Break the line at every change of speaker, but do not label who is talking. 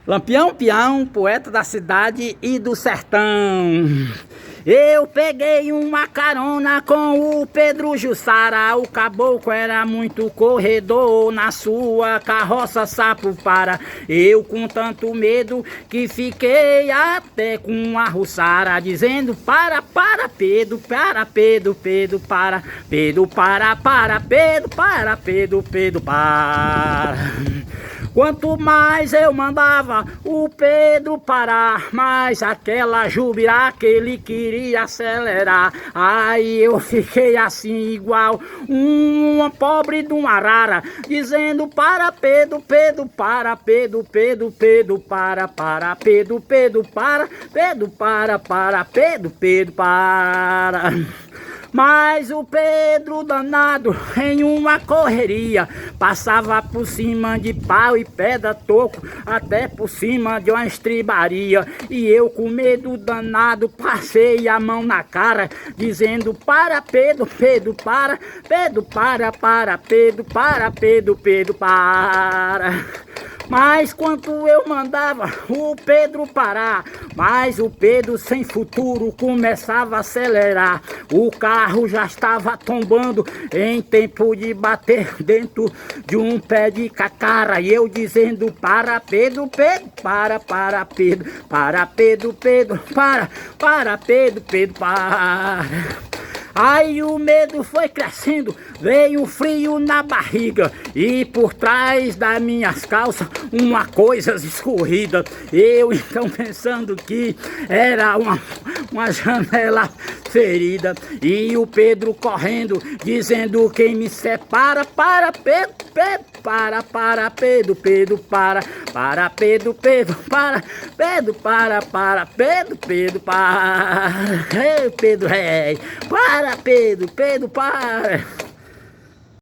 Lampião Pião, poeta da cidade e do sertão. Eu peguei uma carona com o Pedro Jussara. O caboclo era muito corredor, na sua carroça sapo para. Eu com tanto medo que fiquei até com a russara, dizendo para Pedro, para Pedro, Pedro para Pedro, para Pedro, para Pedro, Pedro para. Quanto mais eu mandava o Pedro parar, mais aquela jubirá que ele queria acelerar. Aí eu fiquei assim igual uma pobre de uma arara, dizendo para Pedro, Pedro para Pedro, Pedro, Pedro para Pedro, Pedro para Pedro, para Pedro, Pedro para. Mas o Pedro danado em uma correria passava por cima de pau e pedra toco, até por cima de uma estribaria. E eu com medo danado passei a mão na cara, dizendo para Pedro, Pedro para Pedro, para Pedro, para Pedro, Pedro para. Mas quando eu mandava o Pedro parar, mas o Pedro sem futuro começava a acelerar. O carro já estava tombando em tempo de bater dentro de um pé de cacara. E eu dizendo para Pedro, Pedro, para Pedro, para Pedro, Pedro, para Pedro, Pedro, para. Aí o medo foi crescendo, veio um frio na barriga e por trás das minhas calças uma coisa escorrida. Eu então pensando que era uma janela ferida e o Pedro correndo, dizendo quem me separa para Pedro, Pedro, para Pedro, Pedro para Pedro, Pedro para Pedro, para Pedro, Pedro para Pedro, para Pedro, Pedro para.